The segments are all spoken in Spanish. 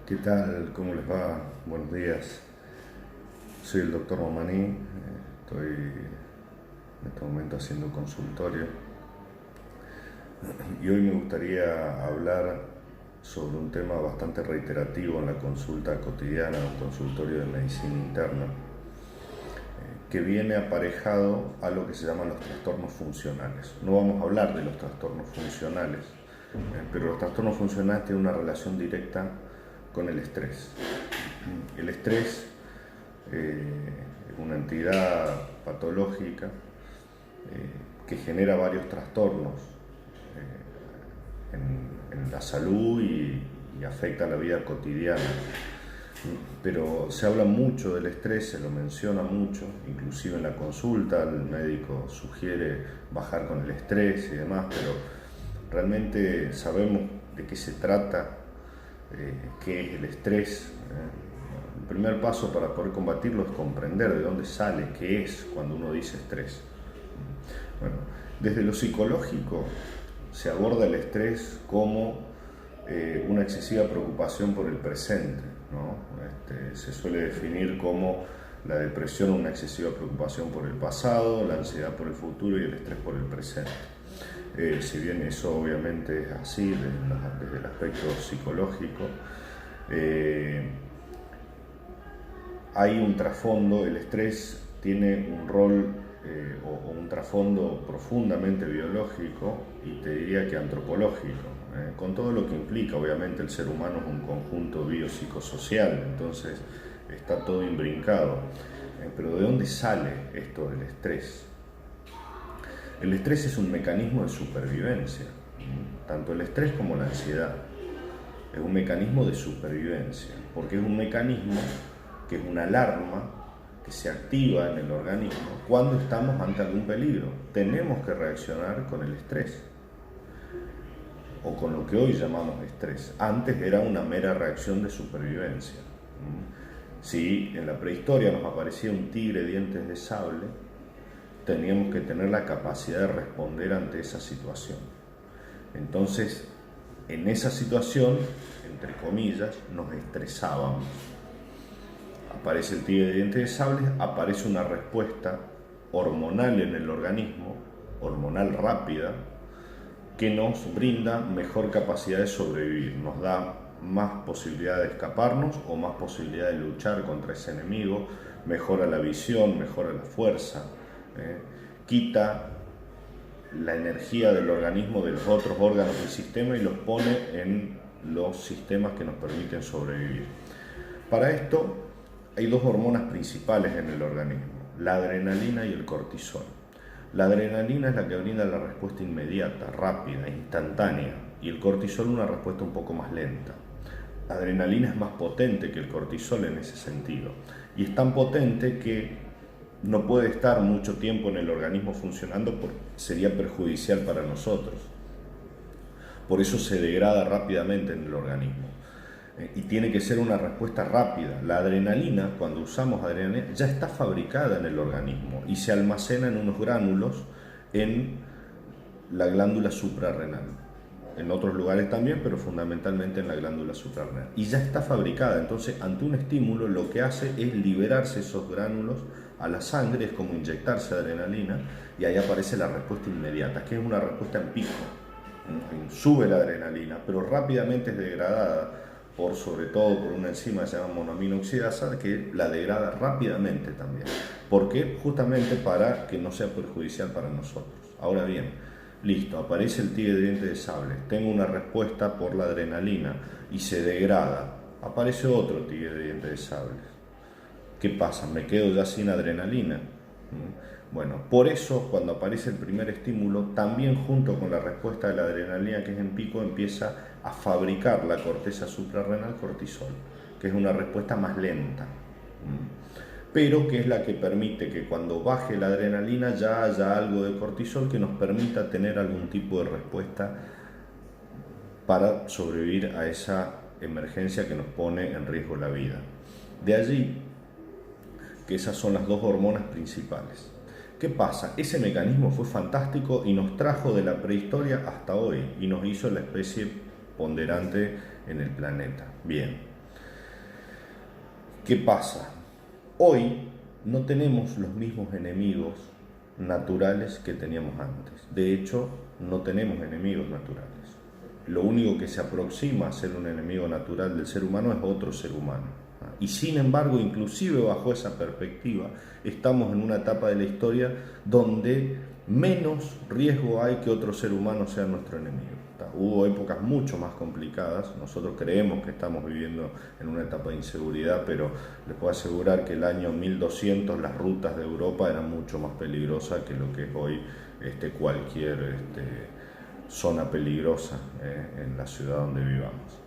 ¿Qué tal? ¿Cómo les va? Buenos días. Soy el doctor Romaní. Estoy en este momento haciendo consultorio y hoy me gustaría hablar sobre un tema bastante reiterativo en la consulta cotidiana, un consultorio de medicina interna, que viene aparejado a lo que se llaman los trastornos funcionales. No vamos a hablar de los trastornos funcionales, pero los trastornos funcionales tienen una relación directa con el estrés. El estrés es una entidad patológica que genera varios trastornos en la salud y afecta la vida cotidiana. Pero se habla mucho del estrés, se lo menciona mucho, inclusive en la consulta el médico sugiere bajar con el estrés y demás, pero realmente sabemos de qué se trata, qué es el estrés. El primer paso para poder combatirlo es comprender de dónde sale, qué es cuando uno dice estrés. Bueno, desde lo psicológico se aborda el estrés como una excesiva preocupación por el presente, ¿no? Se suele definir como la depresión una excesiva preocupación por el pasado, la ansiedad por el futuro y el estrés por el presente. Si bien eso obviamente es así desde el aspecto psicológico, hay un trasfondo. El estrés tiene un rol o un trasfondo profundamente biológico y te diría que antropológico, con todo lo que implica. Obviamente el ser humano es un conjunto biopsicosocial, entonces está todo imbrincado. Pero ¿de dónde sale esto del estrés? El estrés es un mecanismo de supervivencia, tanto el estrés como la ansiedad. Es un mecanismo de supervivencia, porque es un mecanismo que es una alarma que se activa en el organismo cuando estamos ante algún peligro. Tenemos que reaccionar con el estrés, o con lo que hoy llamamos estrés. Antes era una mera reacción de supervivencia. Si en la prehistoria nos aparecía un tigre de dientes de sable, teníamos que tener la capacidad de responder ante esa situación. Entonces, en esa situación, entre comillas, nos estresábamos. Aparece el tigre de dientes de sable, aparece una respuesta hormonal en el organismo, hormonal rápida, que nos brinda mejor capacidad de sobrevivir, nos da más posibilidad de escaparnos o más posibilidad de luchar contra ese enemigo, mejora la visión, mejora la fuerza, quita la energía del organismo de los otros órganos del sistema y los pone en los sistemas que nos permiten sobrevivir. Para esto hay dos hormonas principales en el organismo, la adrenalina y el cortisol. La adrenalina es la que brinda la respuesta inmediata, rápida, instantánea, y el cortisol una respuesta un poco más lenta. La adrenalina es más potente que el cortisol en ese sentido, y es tan potente que no puede estar mucho tiempo en el organismo funcionando porque sería perjudicial para nosotros. Por eso se degrada rápidamente en el organismo. Y tiene que ser una respuesta rápida. La adrenalina, cuando usamos adrenalina, ya está fabricada en el organismo y se almacena en unos gránulos en la glándula suprarrenal. En otros lugares también, pero fundamentalmente en la glándula suprarrenal. Y ya está fabricada, entonces ante un estímulo lo que hace es liberarse esos gránulos a la sangre, es como inyectarse adrenalina, y ahí aparece la respuesta inmediata, que es una respuesta en pico. Sube la adrenalina, pero rápidamente es degradada sobre todo por una enzima que se llama monoamina oxidasa, que la degrada rápidamente también. ¿Por qué? Justamente para que no sea perjudicial para nosotros. Ahora bien, listo, aparece el tigre de dientes de sable, tengo una respuesta por la adrenalina y se degrada, aparece otro tigre de dientes de sable. ¿Qué pasa? ¿Me quedo ya sin adrenalina? Bueno, por eso cuando aparece el primer estímulo, también junto con la respuesta de la adrenalina, que es en pico, empieza a fabricar la corteza suprarrenal cortisol, que es una respuesta más lenta, pero que es la que permite que cuando baje la adrenalina ya haya algo de cortisol que nos permita tener algún tipo de respuesta para sobrevivir a esa emergencia que nos pone en riesgo la vida. De allí que esas son las dos hormonas principales. ¿Qué pasa? Ese mecanismo fue fantástico y nos trajo de la prehistoria hasta hoy y nos hizo la especie ponderante en el planeta. Bien, ¿Qué pasa? Hoy no tenemos los mismos enemigos naturales que teníamos antes. De hecho, no tenemos enemigos naturales. Lo único que se aproxima a ser un enemigo natural del ser humano es otro ser humano. Y sin embargo, inclusive bajo esa perspectiva, estamos en una etapa de la historia donde menos riesgo hay que otro ser humano sea nuestro enemigo. Hubo épocas mucho más complicadas, nosotros creemos que estamos viviendo en una etapa de inseguridad, pero les puedo asegurar que el año 1200 las rutas de Europa eran mucho más peligrosas que lo que es hoy cualquier zona peligrosa en la ciudad donde vivamos.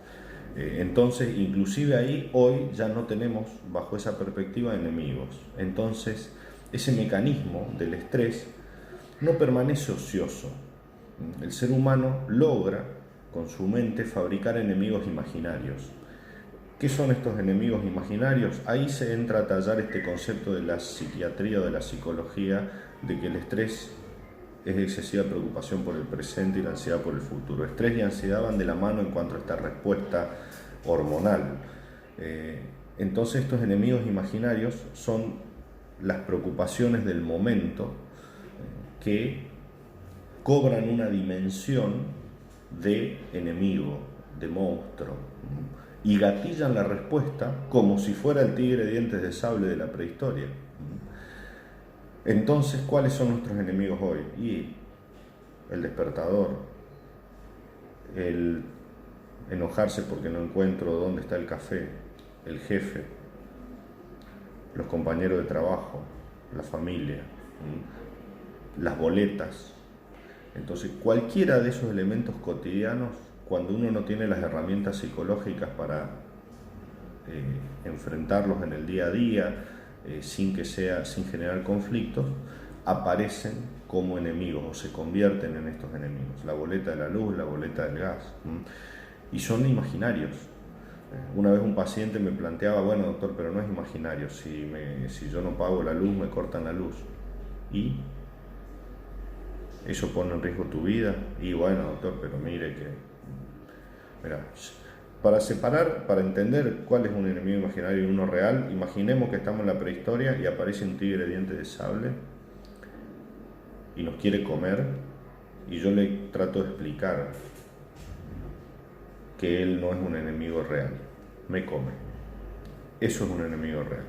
Entonces, inclusive ahí, hoy ya no tenemos, bajo esa perspectiva, enemigos. Entonces, ese mecanismo del estrés no permanece ocioso. El ser humano logra, con su mente, fabricar enemigos imaginarios. ¿Qué son estos enemigos imaginarios? Ahí se entra a tallar este concepto de la psiquiatría o de la psicología, de que el estrés es excesiva preocupación por el presente y la ansiedad por el futuro. Estrés y ansiedad van de la mano en cuanto a esta respuesta hormonal. Entonces estos enemigos imaginarios son las preocupaciones del momento que cobran una dimensión de enemigo, de monstruo, y gatillan la respuesta como si fuera el tigre de dientes de sable de la prehistoria. Entonces, ¿cuáles son nuestros enemigos hoy? Y el despertador, el enojarse porque no encuentro dónde está el café, el jefe, los compañeros de trabajo, la familia, las boletas. Entonces, cualquiera de esos elementos cotidianos, cuando uno no tiene las herramientas psicológicas para enfrentarlos en el día a día, sin generar conflictos, aparecen como enemigos o se convierten en estos enemigos. La boleta de la luz, la boleta del gas, y son imaginarios. Una vez un paciente me planteaba, bueno doctor, pero no es imaginario, si yo no pago la luz me cortan la luz, y eso pone en riesgo tu vida. Y bueno doctor, pero mira, para separar, para entender cuál es un enemigo imaginario y uno real, imaginemos que estamos en la prehistoria y aparece un tigre de dientes de sable y nos quiere comer, y yo le trato de explicar que él no es un enemigo real, me come. Eso es un enemigo real.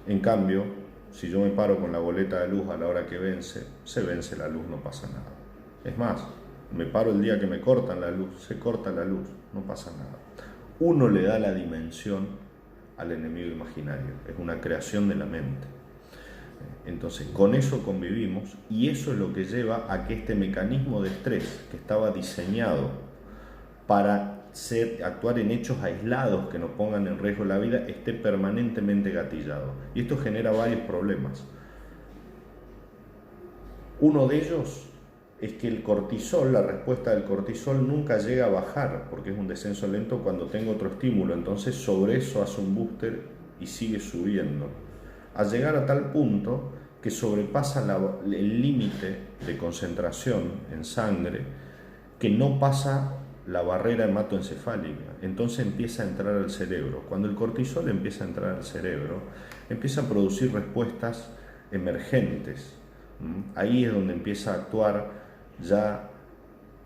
En cambio, si yo me paro con la boleta de luz a la hora que se vence la luz, no pasa nada. Es más, me paro el día que me cortan la luz, se corta la luz, no pasa nada. Uno le da la dimensión al enemigo imaginario, es una creación de la mente. Entonces, con eso convivimos, y eso es lo que lleva a que este mecanismo de estrés, que estaba diseñado para actuar en hechos aislados que nos pongan en riesgo la vida, esté permanentemente gatillado. Y esto genera varios problemas. Uno de ellos es que el cortisol, la respuesta del cortisol nunca llega a bajar, porque es un descenso lento cuando tengo otro estímulo. Entonces sobre eso hace un booster y sigue subiendo, a llegar a tal punto que sobrepasa el límite de concentración en sangre, que no pasa la barrera hematoencefálica. Entonces empieza a entrar al cerebro. Cuando el cortisol empieza a entrar al cerebro, empieza a producir respuestas emergentes. Ahí es donde empieza a actuar ya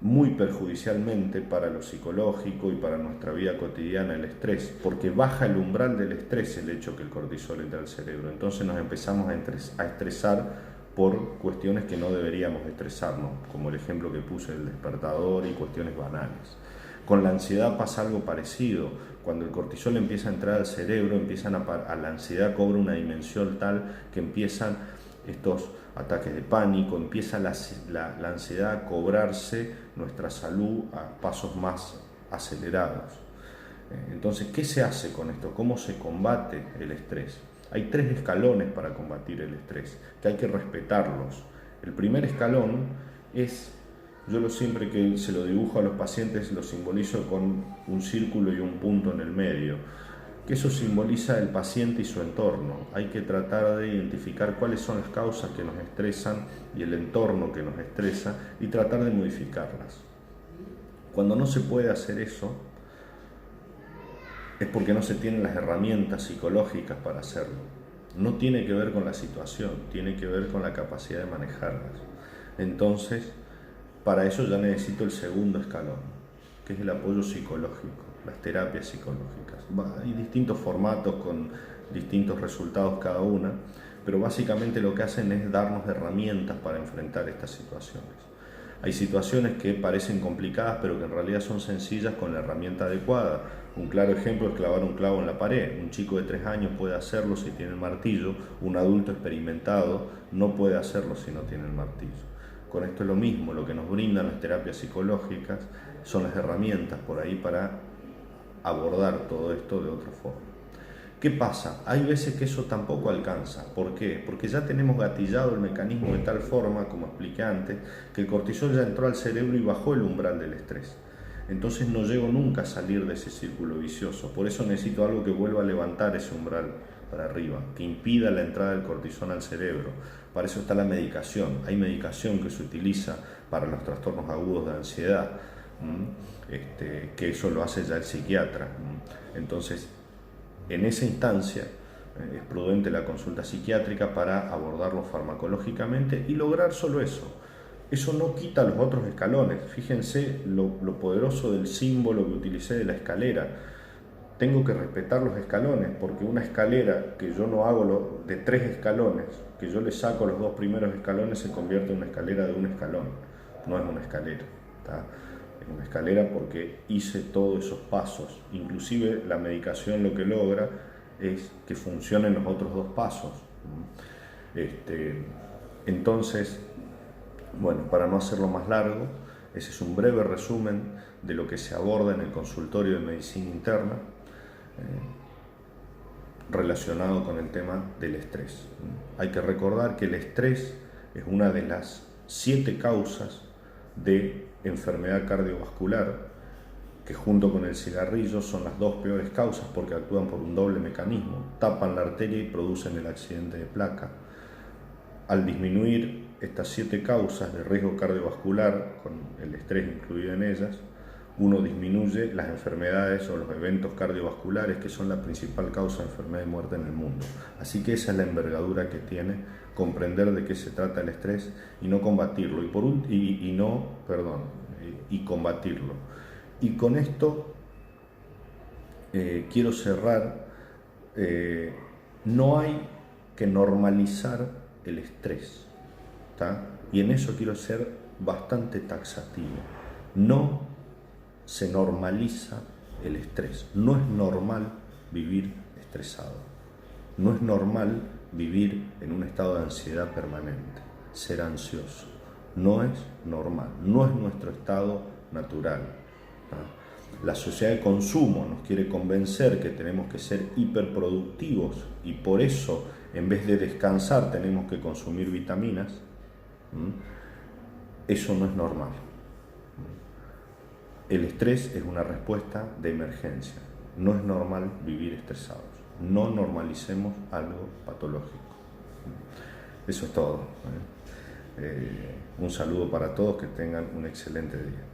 muy perjudicialmente para lo psicológico y para nuestra vida cotidiana el estrés, porque baja el umbral del estrés el hecho que el cortisol entre al cerebro. Entonces nos empezamos a estresar por cuestiones que no deberíamos estresarnos, como el ejemplo que puse del despertador y cuestiones banales. Con la ansiedad pasa algo parecido. Cuando el cortisol empieza a entrar al cerebro, la ansiedad cobra una dimensión tal que empiezan estos ataques de pánico, empieza la ansiedad a cobrarse nuestra salud a pasos más acelerados. Entonces, ¿qué se hace con esto? ¿Cómo se combate el estrés? Hay 3 escalones para combatir el estrés, que hay que respetarlos. El primer escalón es, yo siempre que se lo dibujo a los pacientes, lo simbolizo con un círculo y un punto en el medio, que eso simboliza el paciente y su entorno. Hay que tratar de identificar cuáles son las causas que nos estresan y el entorno que nos estresa y tratar de modificarlas. Cuando no se puede hacer eso, es porque no se tienen las herramientas psicológicas para hacerlo. No tiene que ver con la situación, tiene que ver con la capacidad de manejarlas. Entonces, para eso ya necesito el segundo escalón, que es el apoyo psicológico, las terapias psicológicas. Hay distintos formatos con distintos resultados cada una, pero básicamente lo que hacen es darnos herramientas para enfrentar estas situaciones. Hay situaciones que parecen complicadas, pero que en realidad son sencillas con la herramienta adecuada. Un claro ejemplo es clavar un clavo en la pared. Un chico de 3 años puede hacerlo si tiene el martillo, un adulto experimentado no puede hacerlo si no tiene el martillo. Con esto es lo mismo, lo que nos brindan las terapias psicológicas son las herramientas por ahí para abordar todo esto de otra forma. ¿Qué pasa? Hay veces que eso tampoco alcanza. ¿Por qué? Porque ya tenemos gatillado el mecanismo de tal forma, como expliqué antes, que el cortisol ya entró al cerebro y bajó el umbral del estrés. Entonces no llego nunca a salir de ese círculo vicioso. Por eso necesito algo que vuelva a levantar ese umbral para arriba, que impida la entrada del cortisol al cerebro. Para eso está la medicación. Hay medicación que se utiliza para los trastornos agudos de ansiedad, que eso lo hace ya el psiquiatra. Entonces, en esa instancia es prudente la consulta psiquiátrica para abordarlo farmacológicamente y lograr solo eso. Eso no quita los otros escalones. Fíjense lo poderoso del símbolo que utilicé de la escalera. Tengo que respetar los escalones, porque una escalera que yo no hago de 3 escalones, que yo le saco los 2 primeros escalones, se convierte en una escalera de un escalón. No es una escalera, ¿tá? Es una escalera porque hice todos esos pasos. Inclusive la medicación lo que logra es que funcionen los otros 2 pasos. Entonces, bueno, para no hacerlo más largo, ese es un breve resumen de lo que se aborda en el consultorio de medicina interna relacionado con el tema del estrés. Hay que recordar que el estrés es una de las 7 causas de enfermedad cardiovascular, que junto con el cigarrillo son las 2 peores causas porque actúan por un doble mecanismo, tapan la arteria y producen el accidente de placa. Al disminuir estas 7 causas de riesgo cardiovascular, con el estrés incluido en ellas, uno disminuye las enfermedades o los eventos cardiovasculares, que son la principal causa de enfermedad y muerte en el mundo. Así que esa es la envergadura que tiene comprender de qué se trata el estrés y no combatirlo, y combatirlo. Y con esto quiero cerrar. No hay que normalizar el estrés, ¿tá? Y en eso quiero ser bastante taxativo. No se normaliza el estrés. No es normal vivir estresado. No es normal vivir en un estado de ansiedad permanente, ser ansioso. No es normal, no es nuestro estado natural. La sociedad de consumo nos quiere convencer que tenemos que ser hiperproductivos y por eso, en vez de descansar, tenemos que consumir vitaminas. Eso no es normal. El estrés es una respuesta de emergencia. No es normal vivir estresados. No normalicemos algo patológico. Eso es todo. Un saludo para todos, que tengan un excelente día.